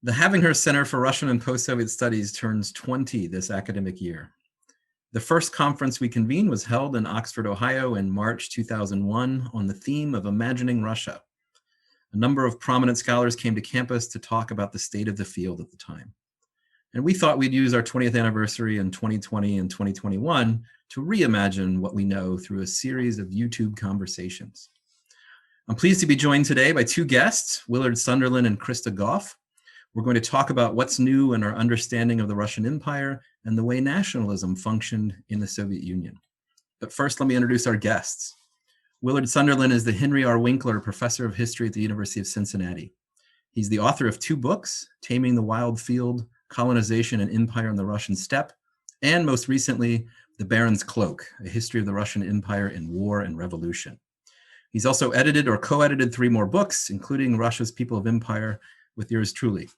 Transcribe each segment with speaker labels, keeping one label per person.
Speaker 1: The Havinghurst Center for Russian and Post-Soviet Studies turns 20 this academic year. The first conference we convened was held in Oxford, Ohio in March 2001 on the theme of Imagining Russia. A number of prominent scholars came to campus to talk about the state of the field at the time. And we thought we'd use our 20th anniversary in 2020 and 2021 to reimagine what we know through a series of YouTube conversations. I'm pleased to be joined today by two guests, Willard Sunderland and Krista Goff. We're going to talk about what's new in our understanding of the Russian Empire and the way nationalism functioned in the Soviet Union. But first, let me introduce our guests. Willard Sunderland is the Henry R. Winkler Professor of History at the University of Cincinnati. He's the author of two books, Taming the Wild Field, Colonization and Empire in the Russian Steppe, and most recently, The Baron's Cloak, A History of the Russian Empire in War and Revolution. He's also edited or co-edited three more books, including Russia's People of Empire, with yours truly.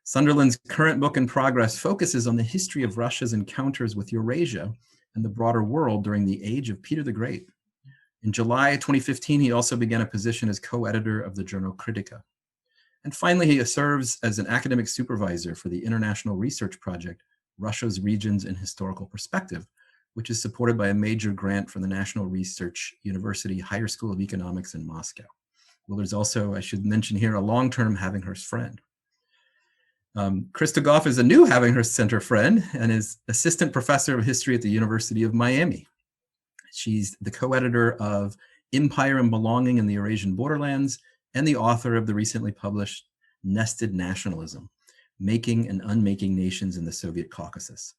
Speaker 1: Sunderland's current book in progress focuses on the history of Russia's encounters with Eurasia and the broader world during the age of Peter the Great. In July 2015, he also began a position as co-editor of the journal Critica. And finally, he serves as an academic supervisor for the international research project, Russia's Regions in Historical Perspective, which is supported by a major grant from the National Research University Higher School of Economics in Moscow. Willard's also, I should mention here, a long-term Havinghurst friend. Krista Goff is a new Havinghurst Center friend and is assistant professor of history at the University of Miami. She's the co-editor of Empire and Belonging in the Eurasian Borderlands and the author of the recently published Nested Nationalism, Making and Unmaking Nations in the Soviet Caucasus.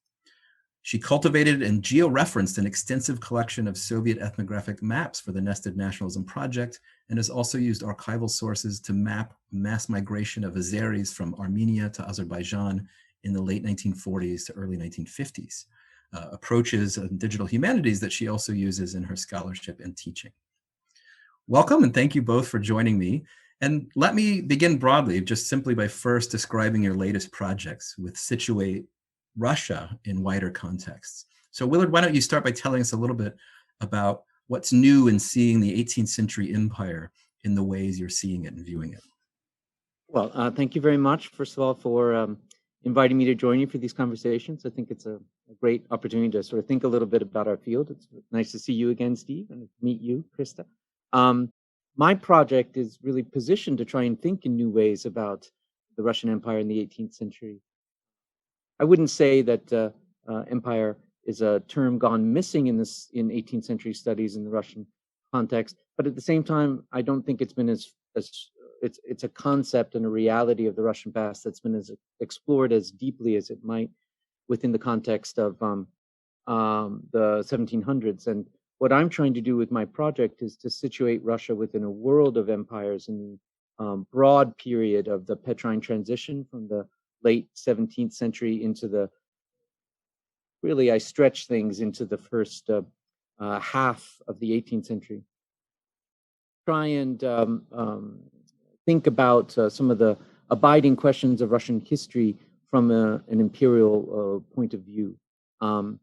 Speaker 1: She cultivated and geo-referenced an extensive collection of Soviet ethnographic maps for the Nested Nationalism Project and has also used archival sources to map mass migration of Azeris from Armenia to Azerbaijan in the late 1940s to early 1950s, approaches in digital humanities that she also uses in her scholarship and teaching. Welcome, and thank you both for joining me. And let me begin broadly, just simply by first describing your latest projects with Situate Russia in wider contexts. So Willard, why don't you start by telling us a little bit about what's new in seeing the 18th century empire in the ways you're seeing it and viewing it?
Speaker 2: Well, thank you very much, first of all, for inviting me to join you for these conversations. I think it's a great opportunity to sort of think a little bit about our field. It's nice to see you again, Steve, and meet you, Krista. My project is really positioned to try and think in new ways about the Russian Empire in the 18th century. I wouldn't say that empire is a term gone missing in 18th century studies in the Russian context, but at the same time, I don't think it's been it's a concept and a reality of the Russian past that's been as explored as deeply as it might within the context of the 1700s. And what I'm trying to do with my project is to situate Russia within a world of empires in the broad period of the Petrine transition from the late 17th century into the, really I stretch things into the first half of the 18th century. Try and think about some of the abiding questions of Russian history from an imperial point of view. And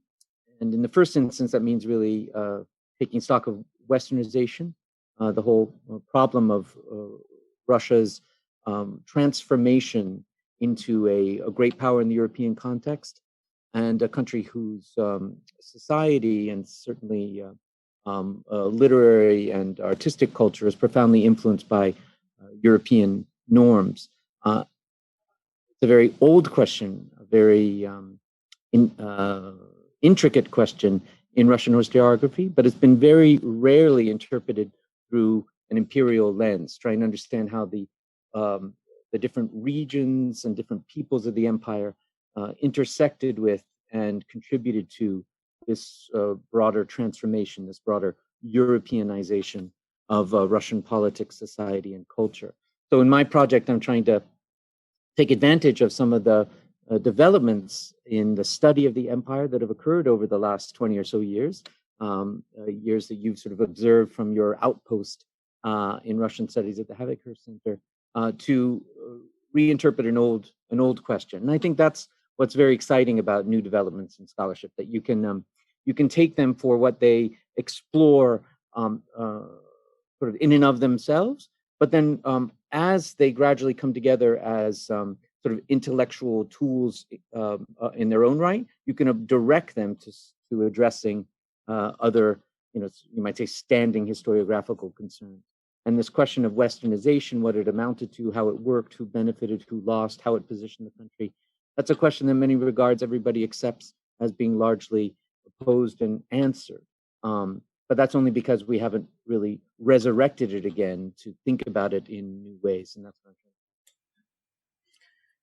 Speaker 2: in the first instance, that means really taking stock of Westernization, the whole problem of Russia's transformation into a great power in the European context, and a country whose society and certainly literary and artistic culture is profoundly influenced by European norms. It's a very old question, a very intricate question in Russian historiography, but it's been very rarely interpreted through an imperial lens, trying to understand how the different regions and different peoples of the empire intersected with and contributed to this broader transformation, this broader Europeanization of Russian politics, society, and culture. So in my project, I'm trying to take advantage of some of the developments in the study of the empire that have occurred over the last 20 or so years, years that you've sort of observed from your outpost in Russian studies at the Havinghurst Center, to reinterpret an old question. And I think that's what's very exciting about new developments in scholarship, that you can take them for what they explore sort of in and of themselves, but then as they gradually come together as sort of intellectual tools in their own right. You can direct them to addressing other, you might say, standing historiographical concerns. And this question of Westernization, what it amounted to, how it worked, who benefited, who lost, how it positioned the country, that's a question that in many regards everybody accepts as being largely posed and answered. But that's only because we haven't really resurrected it again to think about it in new ways. And that's what I'm trying to.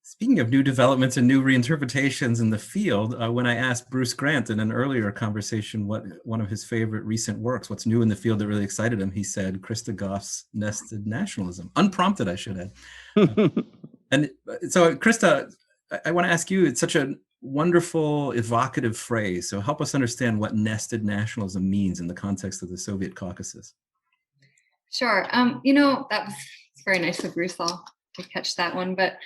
Speaker 1: Speaking of new developments and new reinterpretations in the field, when I asked Bruce Grant in an earlier conversation what one of his favorite recent works, what's new in the field that really excited him, he said Krista Goff's Nested Nationalism. Unprompted, I should add. And so, Krista, I want to ask you, it's such a wonderful, evocative phrase. So help us understand what nested nationalism means in the context of the Soviet Caucasus.
Speaker 3: Sure. That was very nice of Bruce to catch that one. But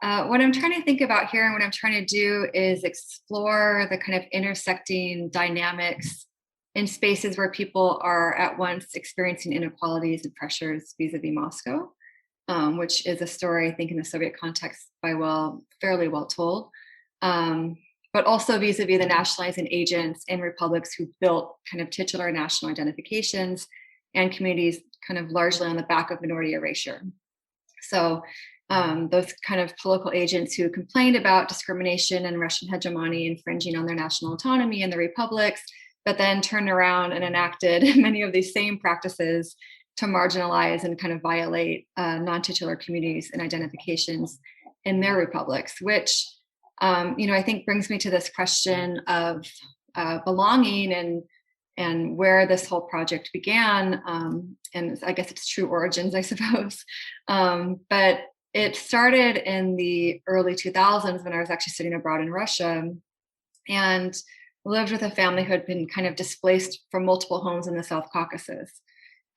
Speaker 3: what I'm trying to think about here and what I'm trying to do is explore the kind of intersecting dynamics in spaces where people are at once experiencing inequalities and pressures vis-a-vis Moscow, which is a story, I think, in the Soviet context fairly well told, but also vis-a-vis the nationalizing agents in republics who built kind of titular national identifications and communities kind of largely on the back of minority erasure. So those kind of political agents who complained about discrimination and Russian hegemony infringing on their national autonomy in the republics, but then turned around and enacted many of these same practices to marginalize and kind of violate non-titular communities and identifications in their republics, which, I think brings me to this question of belonging and where this whole project began, and I guess its true origins, I suppose. But it started in the early 2000s when I was actually studying abroad in Russia and lived with a family who had been kind of displaced from multiple homes in the South Caucasus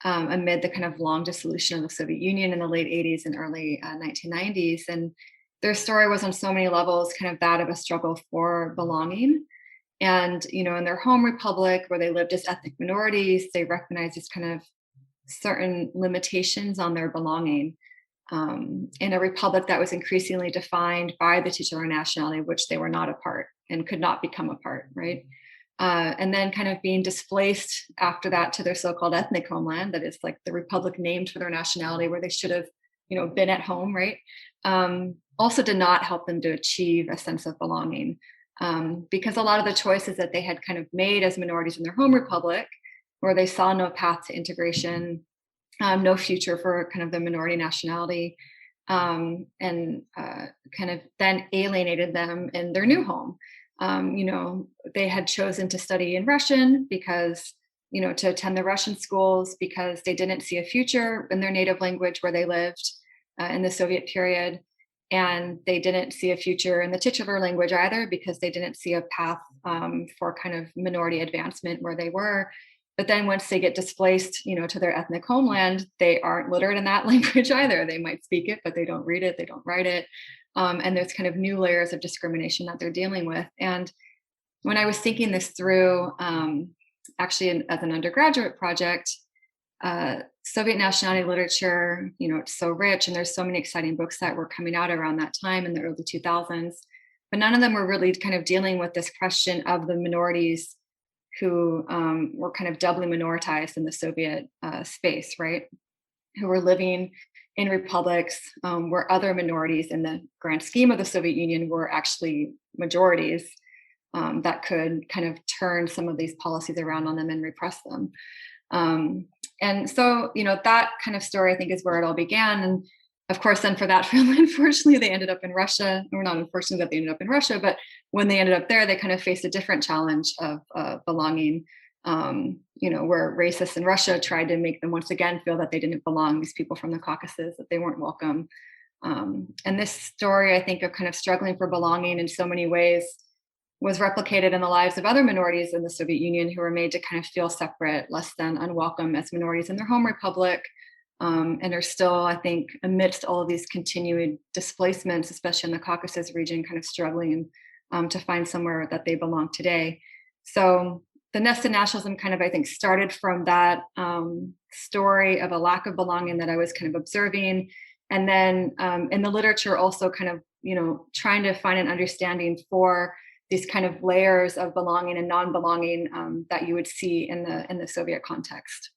Speaker 3: amid the kind of long dissolution of the Soviet Union in the late 80s and early 1990s. And their story was on so many levels kind of that of a struggle for belonging. And, in their home republic where they lived as ethnic minorities, they recognized these kind of certain limitations on their belonging in a republic that was increasingly defined by the titular nationality, which they were not a part and could not become a part, right? And then kind of being displaced after that to their so-called ethnic homeland, that is like the republic named for their nationality where they should have, been at home, right? Also did not help them to achieve a sense of belonging. Because a lot of the choices that they had kind of made as minorities in their home republic, where they saw no path to integration, no future for kind of the minority nationality, and kind of then alienated them in their new home. They had chosen to study in Russian because, to attend the Russian schools because they didn't see a future in their native language where they lived in the Soviet period. And they didn't see a future in the titular language either because they didn't see a path for kind of minority advancement where they were. But then once they get displaced, to their ethnic homeland, they aren't literate in that language either. They might speak it, but they don't read it, they don't write it. And there's kind of new layers of discrimination that they're dealing with. And when I was thinking this through, actually as an undergraduate project, Soviet nationality literature, it's so rich and there's so many exciting books that were coming out around that time in the early 2000s, but none of them were really kind of dealing with this question of the minorities who were kind of doubly minoritized in the Soviet space, right? Who were living in republics where other minorities in the grand scheme of the Soviet Union were actually majorities that could kind of turn some of these policies around on them and repress them. And so, that kind of story, I think, is where it all began. And of course, then for that film, unfortunately, they ended up in Russia. Or not unfortunately that they ended up in Russia, but when they ended up there, they kind of faced a different challenge of belonging, where racists in Russia tried to make them once again feel that they didn't belong, these people from the Caucasus, that they weren't welcome. And this story, I think, of kind of struggling for belonging in so many ways was replicated in the lives of other minorities in the Soviet Union who were made to kind of feel separate, less than, unwelcome as minorities in their home republic, and are still, I think, amidst all of these continued displacements, especially in the Caucasus region, kind of struggling to find somewhere that they belong today. So the nested nationalism kind of, I think, started from that story of a lack of belonging that I was kind of observing. And then in the literature also kind of, trying to find an understanding for these kind of layers of belonging and non-belonging that you would see in the Soviet context.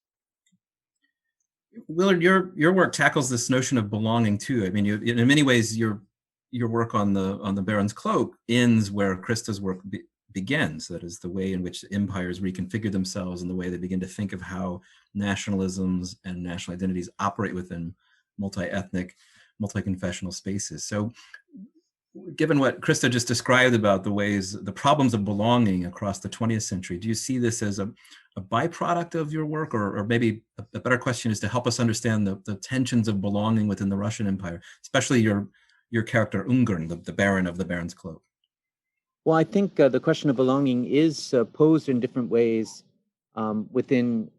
Speaker 1: Willard, your work tackles this notion of belonging too. I mean, in many ways, your work on the Baron's Cloak ends where Krista's work begins. That is the way in which empires reconfigure themselves and the way they begin to think of how nationalisms and national identities operate within multi-ethnic, multi-confessional spaces. So given what Krista just described about the problems of belonging across the 20th century, do you see this as a byproduct of your work, or maybe a better question is to help us understand the tensions of belonging within the Russian Empire, especially your character Ungern, the Baron of the Baron's Cloak?
Speaker 2: Well, I think the question of belonging is posed in different ways within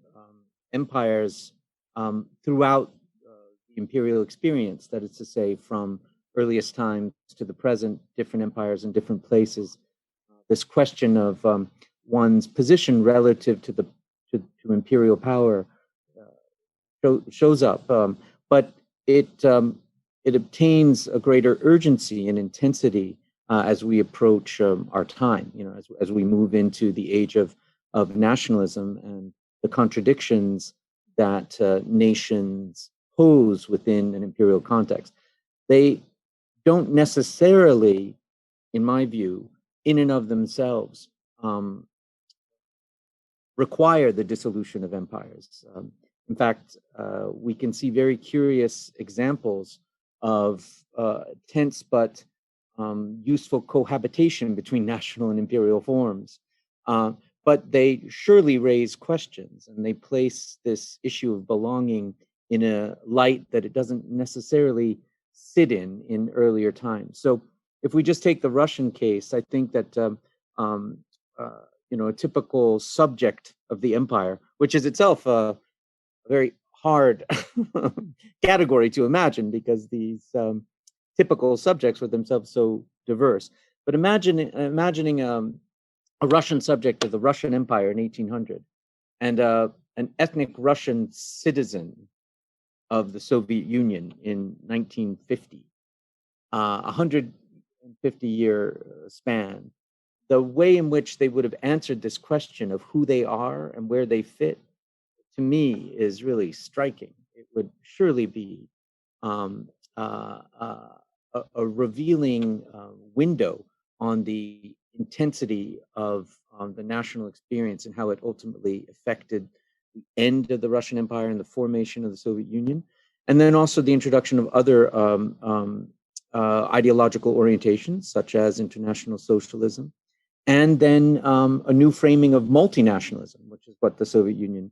Speaker 2: empires throughout the imperial experience, that is to say, from earliest times to the present, different empires in different places. This question of one's position relative to imperial power shows up, but it obtains a greater urgency and intensity as we approach our time. As we move into the age of nationalism and the contradictions that nations pose within an imperial context. They don't necessarily, in my view, in and of themselves, require the dissolution of empires. In fact, we can see very curious examples of tense but useful cohabitation between national and imperial forms. But they surely raise questions, and they place this issue of belonging in a light that it doesn't necessarily sit in earlier times. So if we just take the Russian case, I think that a typical subject of the empire, which is itself a very hard category to imagine because these typical subjects were themselves so diverse. But imagining a Russian subject of the Russian Empire in 1800 and an ethnic Russian citizen of the Soviet Union in 1950, 150-year span, the way in which they would have answered this question of who they are and where they fit, to me, is really striking. It would surely be a revealing window on the intensity of the national experience and how it ultimately affected the end of the Russian Empire and the formation of the Soviet Union, and then also the introduction of other ideological orientations, such as international socialism, and then a new framing of multinationalism, which is what the Soviet Union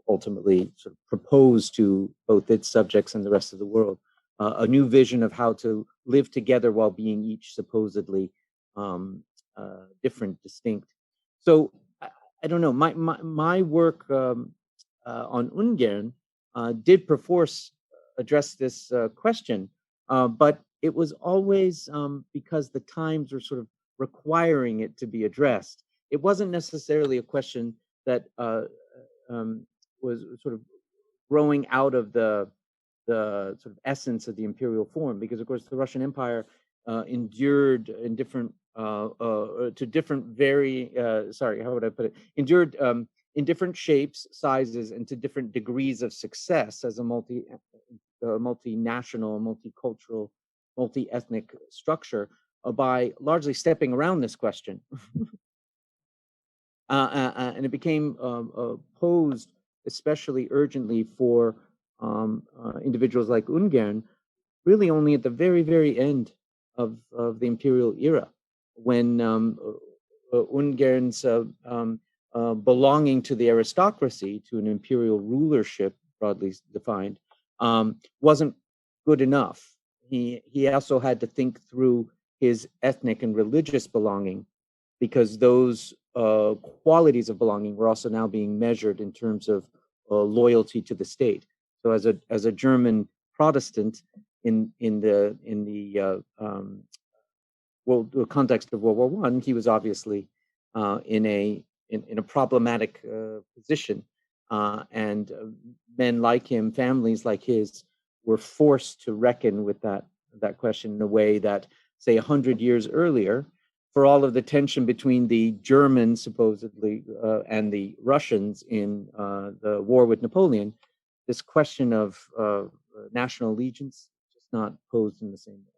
Speaker 2: ultimately sort of proposed to both its subjects and the rest of the world. A new vision of how to live together while being each supposedly different, distinct. So I don't know. My work on Ungern did perforce address this question, but it was always because the times were sort of requiring it to be addressed. It wasn't necessarily a question that was sort of growing out of the sort of essence of the imperial form, because of course the Russian Empire endured in different endured in different shapes, sizes, and to different degrees of success as a multinational, multicultural, multi-ethnic structure by largely stepping around this question. And it became posed especially urgently for individuals like Ungern, really only at the very, very end of the imperial era, when Ungern's belonging to the aristocracy, to an imperial rulership, broadly defined, wasn't good enough. He also had to think through his ethnic and religious belonging, because those qualities of belonging were also now being measured in terms of loyalty to the state. So as a German Protestant in the context of World War I, he was obviously in a problematic position, and men like him, families like his, were forced to reckon with that that question in a way that, say, 100 years earlier, for all of the tension between the Germans, supposedly, and the Russians in the war with Napoleon, this question of national allegiance is just not posed in the same way.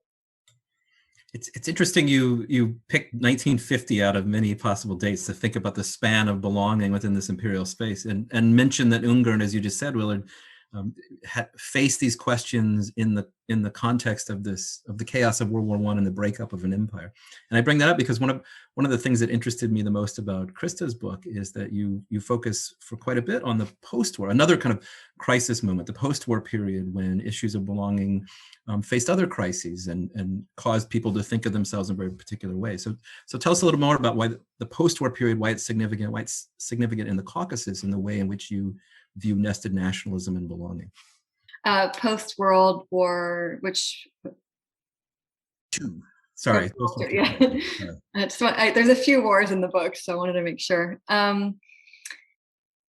Speaker 1: It's interesting you picked 1950 out of many possible dates to think about the span of belonging within this imperial space, and mention that Ungarn, as you just said, Willard, faced these questions in the context of the chaos of World War I and the breakup of an empire. And I bring that up because one of the things that interested me the most about Krista's book is that you focus for quite a bit on the post-war, another kind of crisis moment, the post-war period, when issues of belonging faced other crises and caused people to think of themselves in a very particular way. So tell us a little more about why the post-war period, why it's significant in the Caucasus, in the way in which you view nested nationalism and belonging.
Speaker 3: Post-World War, which...
Speaker 1: Two. Sorry.
Speaker 3: Yeah. There's a few wars in the book, so I wanted to make sure.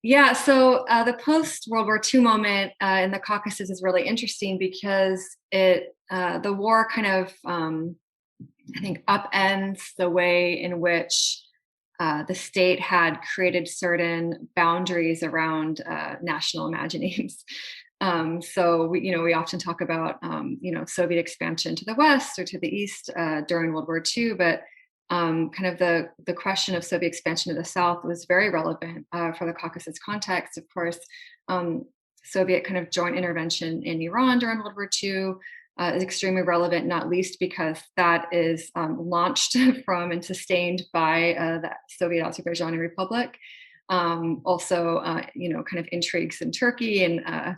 Speaker 3: Yeah, so the post-World War II moment in the Caucasus is really interesting because the war kind of, I think, upends the way in which the state had created certain boundaries around national imaginings. So we often talk about Soviet expansion to the west or to the east during World War II, but kind of the question of Soviet expansion to the south was very relevant for the Caucasus context. Of course, Soviet kind of joint intervention in Iran during World War II is extremely relevant, not least because that is launched from and sustained by the Soviet Azerbaijani Republic. Also, kind of intrigues in Turkey and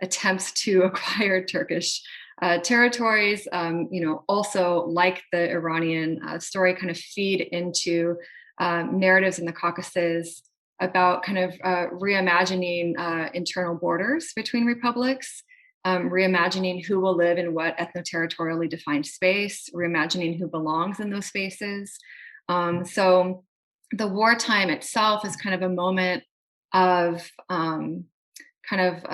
Speaker 3: attempts to acquire Turkish territories, also like the Iranian story, kind of feed into narratives in the Caucasus about kind of reimagining internal borders between republics, reimagining who will live in what ethno-territorially defined space, reimagining who belongs in those spaces. So the wartime itself is kind of a moment of kind of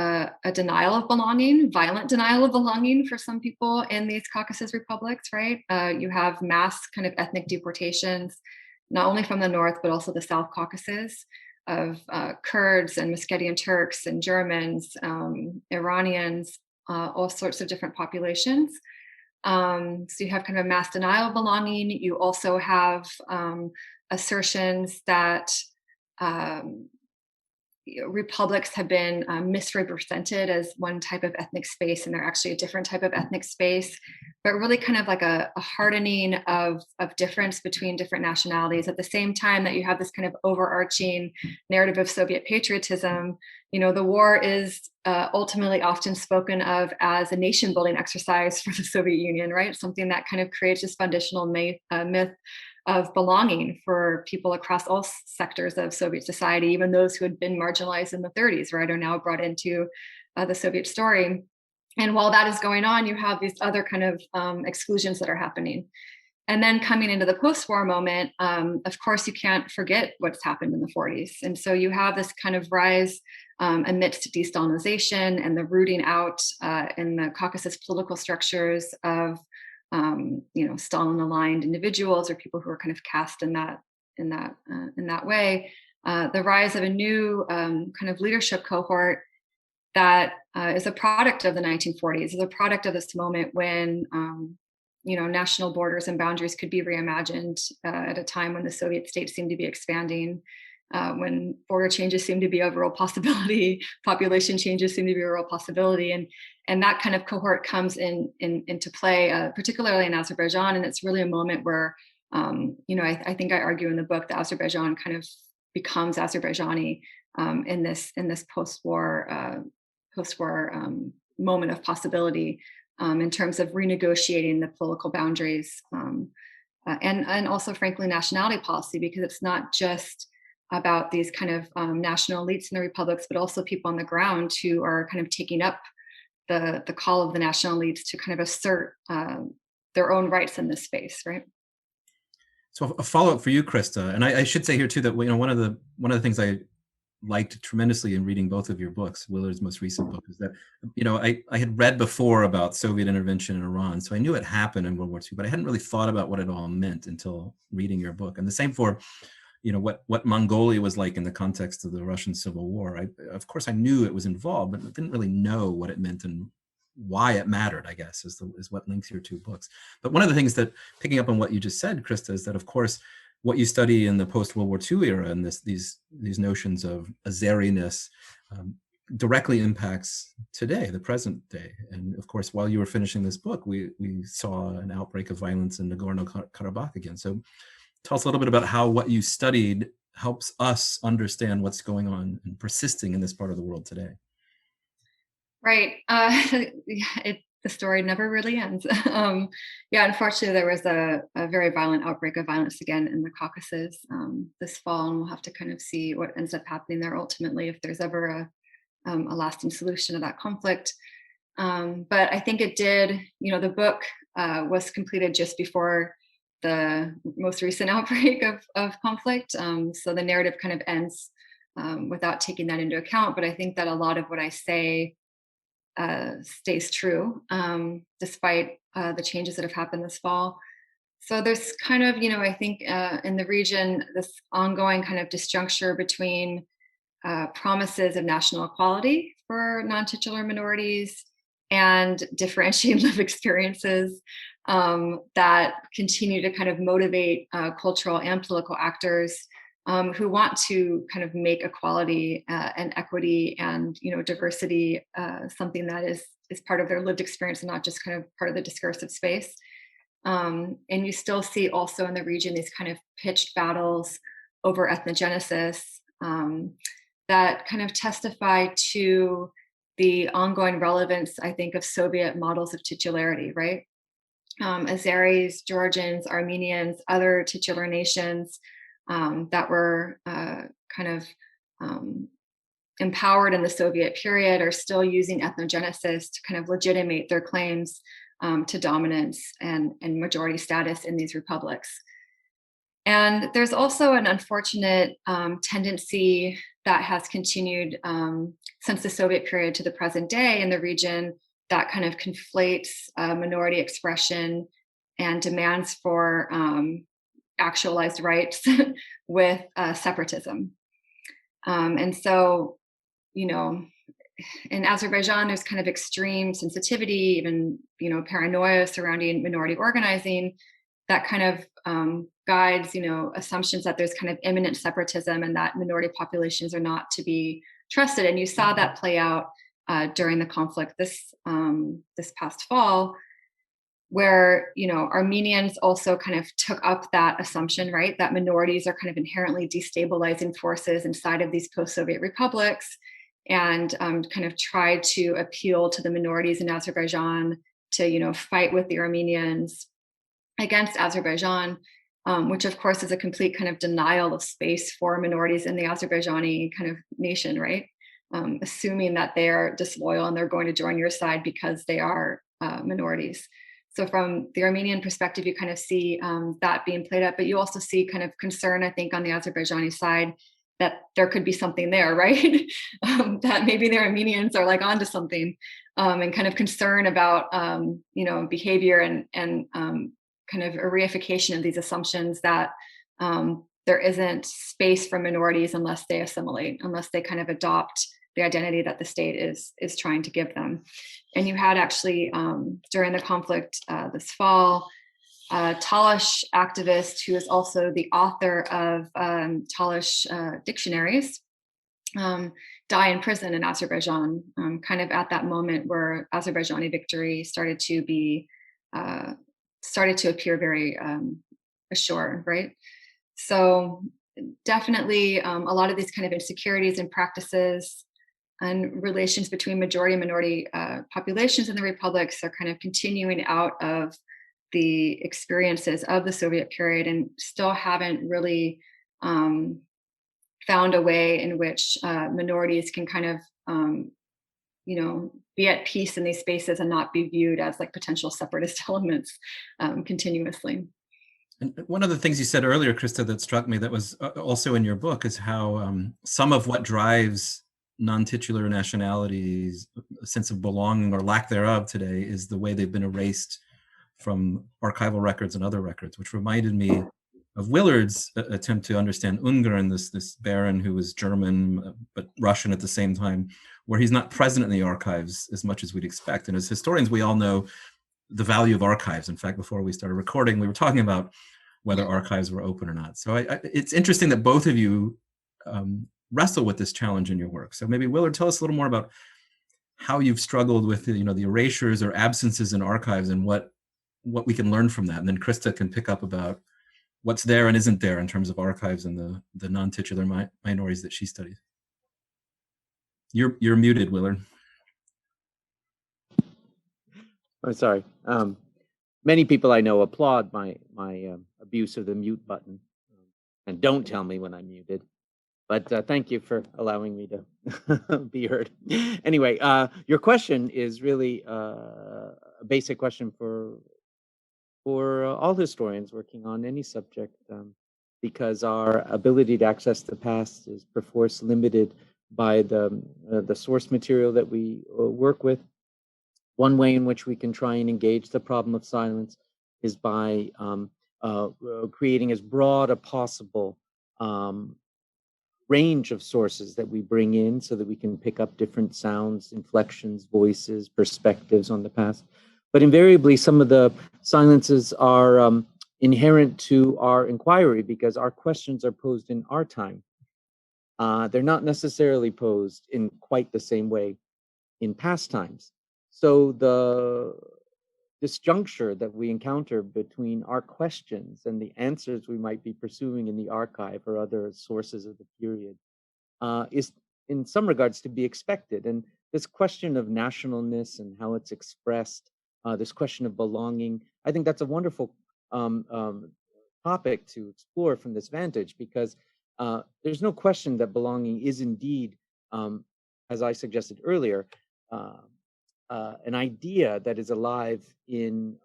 Speaker 3: a denial of belonging, violent denial of belonging for some people in these Caucasus republics, right? You have mass kind of ethnic deportations, not only from the north, but also the South Caucasus, of Kurds and Muscovite Turks and Germans, Iranians, all sorts of different populations. So you have kind of a mass denial of belonging. You also have assertions that republics have been misrepresented as one type of ethnic space, and they're actually a different type of ethnic space, but really kind of like a hardening of difference between different nationalities. At the same time that you have this kind of overarching narrative of Soviet patriotism, the war is ultimately often spoken of as a nation building exercise for the Soviet Union, right? Something that kind of creates this foundational myth of belonging for people across all sectors of Soviet society, even those who had been marginalized in the 30s, right, are now brought into the Soviet story. And while that is going on, you have these other kind of exclusions that are happening. And then coming into the post-war moment, of course, you can't forget what's happened in the 40s. And so you have this kind of rise amidst de-Stalinization and the rooting out in the Caucasus political structures of Stalin-aligned individuals or people who are kind of cast in that way. The rise of a new kind of leadership cohort that is a product of the 1940s, is a product of this moment when national borders and boundaries could be reimagined at a time when the Soviet states seemed to be expanding, when border changes seemed to be a real possibility, population changes seem to be a real possibility, and that kind of cohort comes into play, particularly in Azerbaijan. And it's really a moment where, I think I argue in the book that Azerbaijan kind of becomes Azerbaijani in this post-war moment of possibility in terms of renegotiating the political boundaries and also, frankly, nationality policy, because it's not just about these kind of national elites in the republics, but also people on the ground who are kind of taking up the call of the national elites to kind of assert their own rights in this space, right?
Speaker 1: So a follow-up for you, Krista, and I should say here too that one of the things I liked tremendously in reading both of your books, Willard's most recent book, is that, I had read before about Soviet intervention in Iran, so I knew it happened in World War II, but I hadn't really thought about what it all meant until reading your book. And the same for, what Mongolia was like in the context of the Russian Civil War. Of course, I knew it was involved, but I didn't really know what it meant and why it mattered, I guess, is what links your two books. But one of the things that, picking up on what you just said, Krista, is that, of course, what you study in the post-World War II era and these notions of Azeriness directly impacts today, the present day. And of course, while you were finishing this book, we saw an outbreak of violence in Nagorno-Karabakh again. So tell us a little bit about how what you studied helps us understand what's going on and persisting in this part of the world today.
Speaker 3: Right. The story never really ends. Unfortunately, there was a very violent outbreak of violence again in the Caucasus this fall, and we'll have to kind of see what ends up happening there ultimately, if there's ever a lasting solution to that conflict. But I think it did, the book was completed just before the most recent outbreak of conflict. So the narrative kind of ends without taking that into account. But I think that a lot of what I say stays true, despite the changes that have happened this fall. So there's kind of, I think in the region, this ongoing kind of disjuncture between promises of national equality for non-titular minorities and differentiated life experiences that continue to kind of motivate cultural and political actors who want to kind of make equality and equity and diversity something that is part of their lived experience and not just kind of part of the discursive space. And you still see also in the region these kind of pitched battles over ethnogenesis that kind of testify to the ongoing relevance, I think, of Soviet models of titularity, right? Azeris, Georgians, Armenians, other titular nations that were kind of empowered in the Soviet period are still using ethnogenesis to kind of legitimate their claims to dominance and majority status in these republics. And there's also an unfortunate tendency that has continued since the Soviet period to the present day in the region that kind of conflates minority expression and demands for actualized rights with separatism. And so, in Azerbaijan, there's kind of extreme sensitivity, even, paranoia surrounding minority organizing that kind of guides, assumptions that there's kind of imminent separatism and that minority populations are not to be trusted. And you saw that play out during the conflict this past fall, where Armenians also kind of took up that assumption, right, that minorities are kind of inherently destabilizing forces inside of these post-Soviet republics, and kind of tried to appeal to the minorities in Azerbaijan to fight with the Armenians against Azerbaijan, which of course is a complete kind of denial of space for minorities in the Azerbaijani kind of nation, right? Assuming that they are disloyal and they're going to join your side because they are minorities. So from the Armenian perspective, you kind of see that being played out, but you also see kind of concern, I think, on the Azerbaijani side that there could be something there, right? That maybe the Armenians are like onto something, and kind of concern about, behavior and kind of a reification of these assumptions that there isn't space for minorities unless they assimilate, unless they kind of adopt the identity that the state is trying to give them. And you had actually during the conflict this fall, a Talish activist who is also the author of Talish dictionaries die in prison in Azerbaijan, kind of at that moment where Azerbaijani victory started to appear very assured, right? So definitely a lot of these kind of insecurities and practices and relations between majority and minority populations in the republics are kind of continuing out of the experiences of the Soviet period and still haven't really found a way in which minorities can kind of, be at peace in these spaces and not be viewed as like potential separatist elements continuously.
Speaker 1: And one of the things you said earlier, Krista, that struck me that was also in your book is how some of what drives non-titular nationalities' sense of belonging or lack thereof today is the way they've been erased from archival records and other records, which reminded me of Willard's attempt to understand Ungern, this baron who was German but Russian at the same time, where he's not present in the archives as much as we'd expect. And as historians, we all know the value of archives. In fact, before we started recording, we were talking about whether archives were open or not. So it's interesting that both of you wrestle with this challenge in your work. So maybe Willard, tell us a little more about how you've struggled with the erasures or absences in archives and what we can learn from that. And then Krista can pick up about what's there and isn't there in terms of archives and the non-titular minorities that she studies. You're muted, Willard.
Speaker 2: I'm sorry. Many people I know applaud my abuse of the mute button and don't tell me when I'm muted. But thank you for allowing me to be heard. Anyway, your question is really a basic question for all historians working on any subject, because our ability to access the past is perforce limited by the source material that we work with. One way in which we can try and engage the problem of silence is by creating as broad a possible range of sources that we bring in so that we can pick up different sounds, inflections, voices, perspectives on the past. But invariably, some of the silences are inherent to our inquiry because our questions are posed in our time. They're not necessarily posed in quite the same way in past times. So the disjuncture that we encounter between our questions and the answers we might be pursuing in the archive or other sources of the period is in some regards to be expected. And this question of nationalness and how it's expressed, this question of belonging, I think that's a wonderful topic to explore from this vantage, because there's no question that belonging is indeed, as I suggested earlier, an idea that is alive in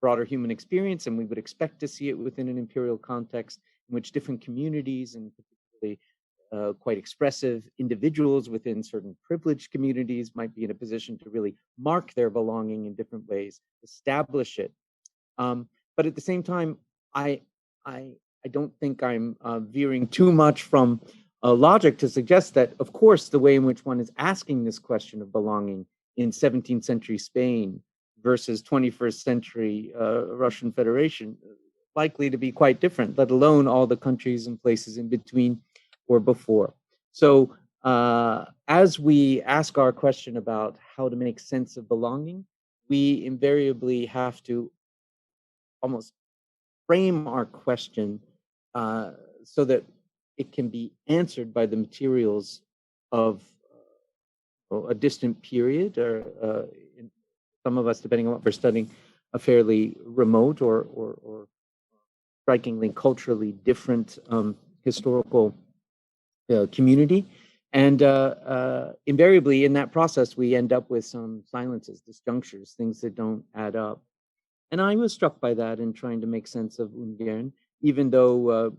Speaker 2: broader human experience, and we would expect to see it within an imperial context in which different communities, and particularly quite expressive individuals within certain privileged communities, might be in a position to really mark their belonging in different ways, establish it. But at the same time, I don't think I'm veering too much from logic to suggest that, of course, the way in which one is asking this question of belonging in 17th century Spain versus 21st century Russian Federation likely to be quite different, let alone all the countries and places in between or before. So as we ask our question about how to make sense of belonging, we invariably have to almost frame our question so that it can be answered by the materials of a distant period, or some of us, depending on what we're studying, a fairly remote or strikingly culturally different historical community. And invariably in that process, we end up with some silences, disjunctures, things that don't add up. And I was struck by that in trying to make sense of Ungern, even though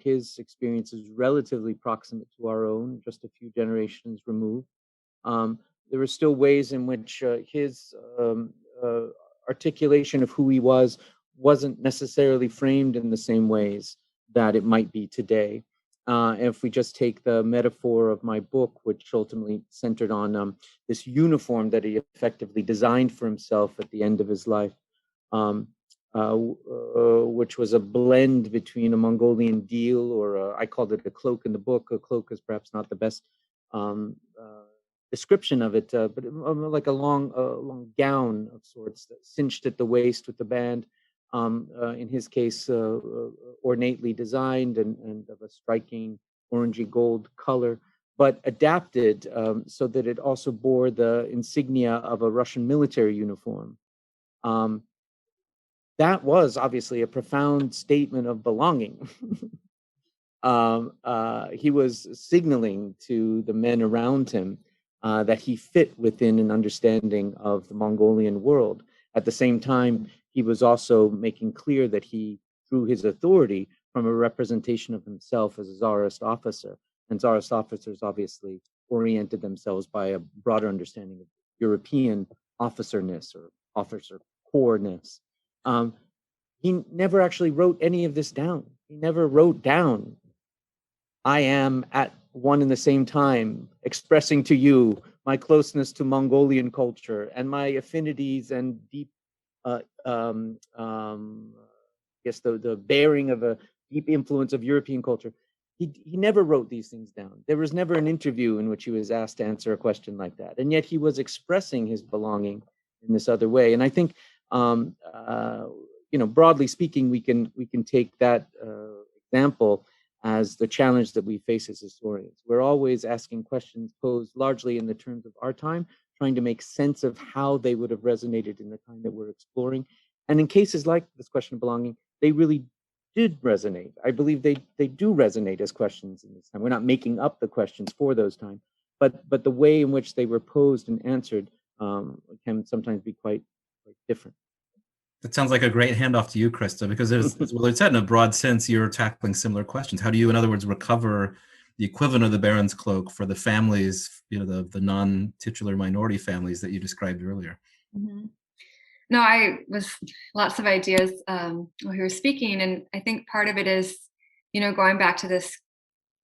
Speaker 2: his experience is relatively proximate to our own, just a few generations removed. There were still ways in which his articulation of who he wasn't necessarily framed in the same ways that it might be today. If we just take the metaphor of my book, which ultimately centered on this uniform that he effectively designed for himself at the end of his life, which was a blend between a Mongolian deal, or I called it a cloak in the book. A cloak is perhaps not the best description of it, but like a long gown of sorts, cinched at the waist with the band. In his case, ornately designed and of a striking orangey gold color, but adapted so that it also bore the insignia of a Russian military uniform. That was obviously a profound statement of belonging. He was signaling to the men around him that he fit within an understanding of the Mongolian world. At the same time, he was also making clear that he drew his authority from a representation of himself as a Tsarist officer. And Tsarist officers obviously oriented themselves by a broader understanding of European officerness or officer corps-ness. He never actually wrote any of this down. He never wrote down, I am at one and the same time expressing to you my closeness to Mongolian culture and my affinities and deep, the bearing of a deep influence of European culture. He never wrote these things down. There was never an interview in which he was asked to answer a question like that. And yet he was expressing his belonging in this other way. And I think, broadly speaking, we can take that example as the challenge that we face as historians. We're always asking questions posed largely in the terms of our time, trying to make sense of how they would have resonated in the time that we're exploring. And in cases like this question of belonging, they really did resonate. I believe they do resonate as questions in this time. We're not making up the questions for those times, but the way in which they were posed and answered can sometimes be quite different.
Speaker 1: That sounds like a great handoff to you, Krista, because as Willard said, in a broad sense, you're tackling similar questions. How do you, in other words, recover the equivalent of the Baron's cloak for the families, the non-titular minority families that you described earlier?
Speaker 3: Mm-hmm. No, I was lots of ideas while he was speaking. And I think part of it is, going back to this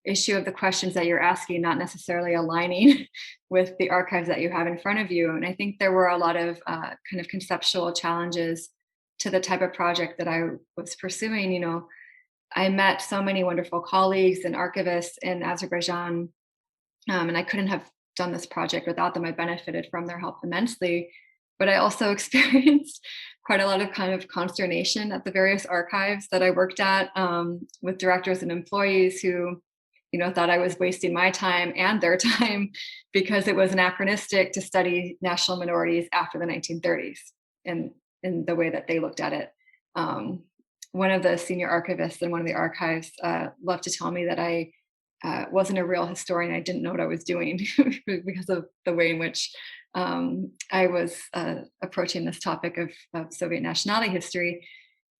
Speaker 3: issue of the questions that you're asking, not necessarily aligning with the archives that you have in front of you. And I think there were a lot of kind of conceptual challenges to the type of project that I was pursuing. I met so many wonderful colleagues and archivists in Azerbaijan, and I couldn't have done this project without them. I benefited from their help immensely, but I also experienced quite a lot of kind of consternation at the various archives that I worked at, with directors and employees who, thought I was wasting my time and their time because it was anachronistic to study national minorities after the 1930s. And in the way that they looked at it. One of the senior archivists in one of the archives loved to tell me that I wasn't a real historian. I didn't know what I was doing because of the way in which I was approaching this topic of Soviet nationality history.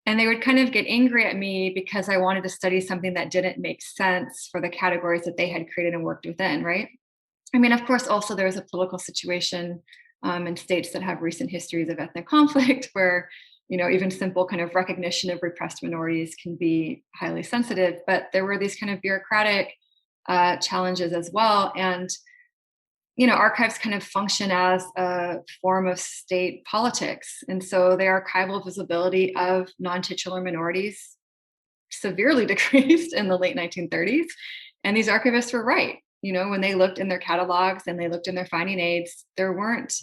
Speaker 3: And they would kind of get angry at me because I wanted to study something that didn't make sense for the categories that they had created and worked within, right? I mean, of course, also there's a political situation in states that have recent histories of ethnic conflict where, even simple kind of recognition of repressed minorities can be highly sensitive. But there were these kind of bureaucratic challenges as well. And, archives kind of function as a form of state politics. And so the archival visibility of non-titular minorities severely decreased in the late 1930s. And these archivists were right. When they looked in their catalogs and they looked in their finding aids, there weren't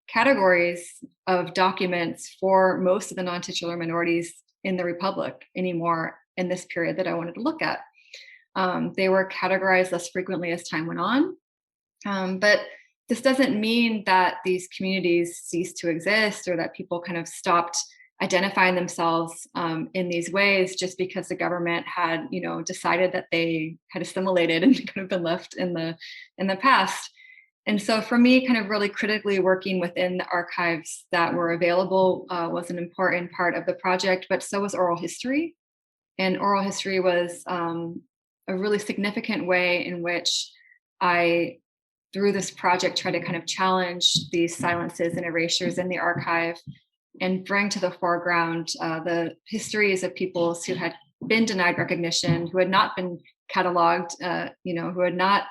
Speaker 3: categories of documents for most of the non-titular minorities in the Republic anymore in this period that I wanted to look at. They were categorized less frequently as time went on. But this doesn't mean that these communities ceased to exist or that people kind of stopped identifying themselves in these ways just because the government had, decided that they had assimilated and kind of been left in the past. And so for me, kind of really critically working within the archives that were available was an important part of the project, but so was oral history. And oral history was a really significant way in which I, through this project, try to kind of challenge these silences and erasures in the archive and bring to the foreground the histories of peoples who had been denied recognition, who had not been cataloged, who had not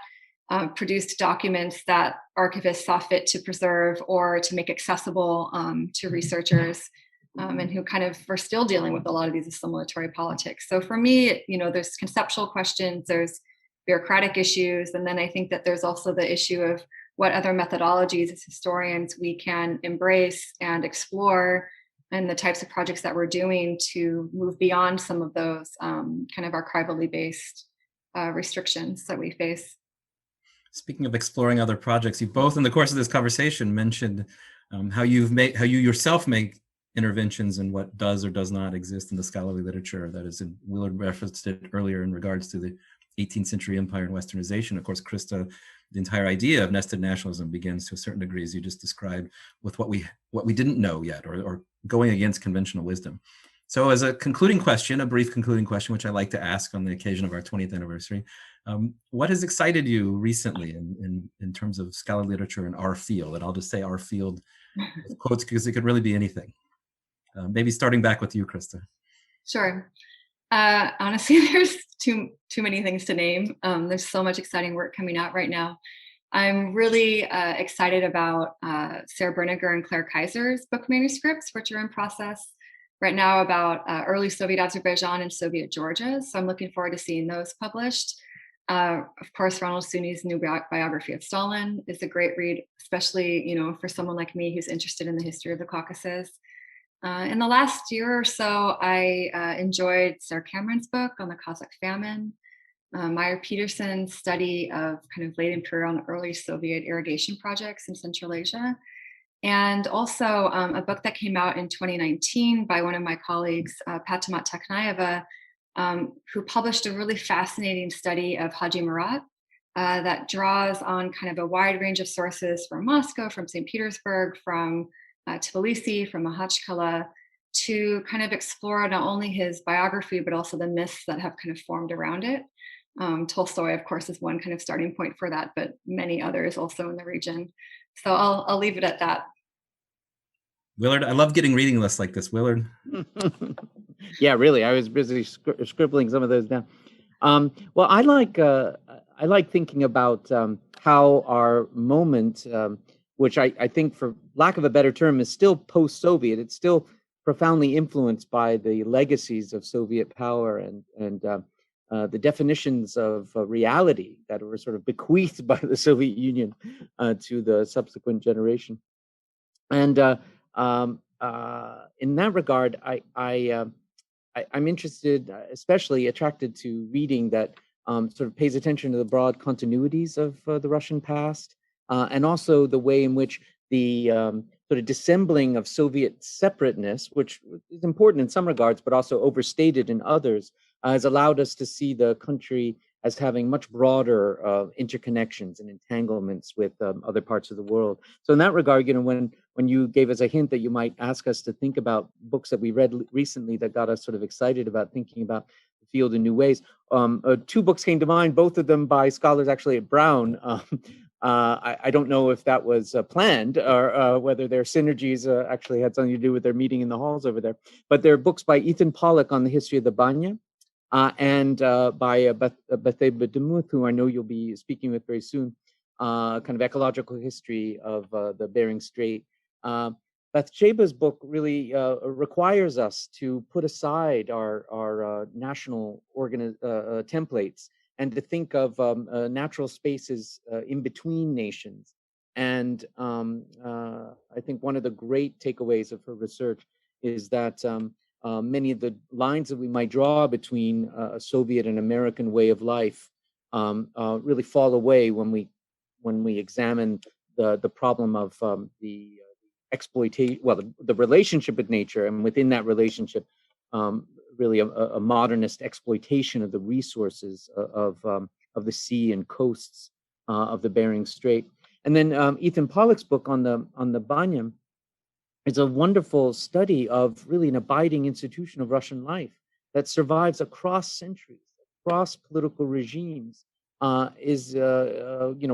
Speaker 3: produced documents that archivists saw fit to preserve or to make accessible to researchers, and who kind of were still dealing with a lot of these assimilatory politics. So for me, there's conceptual questions, there's bureaucratic issues, and then I think that there's also the issue of what other methodologies as historians we can embrace and explore, and the types of projects that we're doing to move beyond some of those kind of archivally based restrictions that we face.
Speaker 1: Speaking of exploring other projects, you both in the course of this conversation mentioned how you yourself make interventions in what does or does not exist in the scholarly literature. That is, Willard referenced it earlier in regards to the 18th century empire and westernization. Of course, Krista, the entire idea of nested nationalism begins to a certain degree, as you just described, with what we didn't know yet, or going against conventional wisdom. So as a concluding question, a brief concluding question, which I like to ask on the occasion of our 20th anniversary, what has excited you recently in terms of scholarly literature in our field? And I'll just say our field with quotes because it could really be anything. Maybe starting back with you, Krista.
Speaker 3: Sure. Honestly, there's too many things to name. There's so much exciting work coming out right now. I'm really excited about Sarah Berniger and Claire Kaiser's book manuscripts, which are in process right now about early Soviet Azerbaijan and Soviet Georgia. So I'm looking forward to seeing those published. Of course, Ronald Sunni's new biography of Stalin is a great read, especially for someone like me who's interested in the history of the Caucasus. In the last year or so, I enjoyed Sarah Cameron's book on the Cossack famine, Meyer Peterson's study of kind of late imperial and early Soviet irrigation projects in Central Asia, and also a book that came out in 2019 by one of my colleagues, Patamat Taknaeva, who published a really fascinating study of Haji Murat that draws on kind of a wide range of sources from Moscow, from St. Petersburg, from Tbilisi, from Makhachkala, to kind of explore not only his biography, but also the myths that have kind of formed around it. Tolstoy, of course, is one kind of starting point for that, but many others also in the region. So I'll leave it at that.
Speaker 1: Willard, I love getting reading lists like this. Willard?
Speaker 2: Yeah, really. I was busy scribbling some of those down. Well, I like thinking about how our moment, which I think, for lack of a better term, is still post-Soviet. It's still profoundly influenced by the legacies of Soviet power and the definitions of reality that were sort of bequeathed by the Soviet Union to the subsequent generation. And in that regard, I'm interested, especially attracted to reading that sort of pays attention to the broad continuities of the Russian past, and also the way in which the sort of dissembling of Soviet separateness, which is important in some regards, but also overstated in others, has allowed us to see the country as having much broader interconnections and entanglements with other parts of the world. So in that regard, when you gave us a hint that you might ask us to think about books that we read recently that got us sort of excited about thinking about the field in new ways, two books came to mind, both of them by scholars actually at Brown. I don't know if that was planned or whether their synergies actually had something to do with their meeting in the halls over there. But they're books by Ethan Pollock on the history of the Banya, and by Bathsheba Demuth, who I know you'll be speaking with very soon, kind of ecological history of the Bering Strait. Bathsheba's book really requires us to put aside our national templates and to think of natural spaces in between nations. And I think one of the great takeaways of her research is that many of the lines that we might draw between a Soviet and American way of life really fall away when we examine the problem of the exploitation, well, the relationship with nature, and within that relationship, really a modernist exploitation of the resources of the sea and coasts of the Bering Strait. And then Ethan Pollock's book on the Banya is a wonderful study of really an abiding institution of Russian life that survives across centuries, across political regimes, is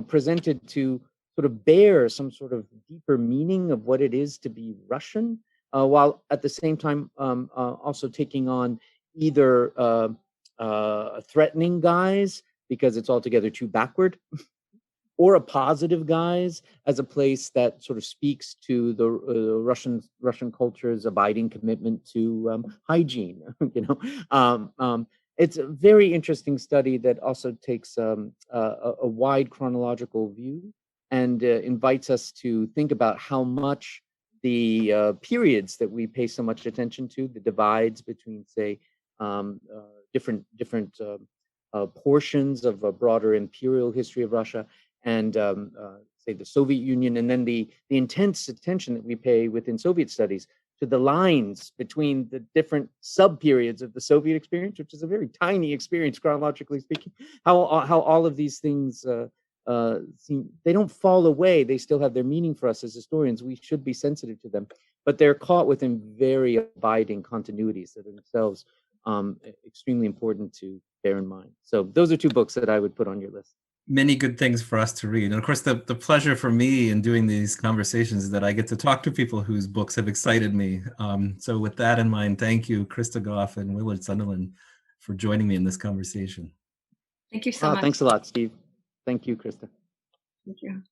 Speaker 2: presented to sort of bear some sort of deeper meaning of what it is to be Russian, while at the same time also taking on either threatening guise because it's altogether too backward, or a positive guise as a place that sort of speaks to the Russian culture's abiding commitment to hygiene. It's a very interesting study that also takes a wide chronological view and invites us to think about how much the periods that we pay so much attention to, the divides between, say, different portions of a broader imperial history of Russia, and say the Soviet Union, and then the intense attention that we pay within Soviet studies to the lines between the different sub-periods of the Soviet experience, which is a very tiny experience chronologically speaking, how all of these things they don't fall away. They still have their meaning for us as historians. We should be sensitive to them, but they're caught within very abiding continuities that are themselves extremely important to bear in mind. So those are two books that I would put on your list.
Speaker 1: Many good things for us to read. And of course, the pleasure for me in doing these conversations is that I get to talk to people whose books have excited me. So with that in mind, thank you, Krista Goff and Willard Sunderland, for joining me in this conversation.
Speaker 3: Thank you so much.
Speaker 2: Thanks a lot, Steve. Thank you, Krista.
Speaker 3: Thank you.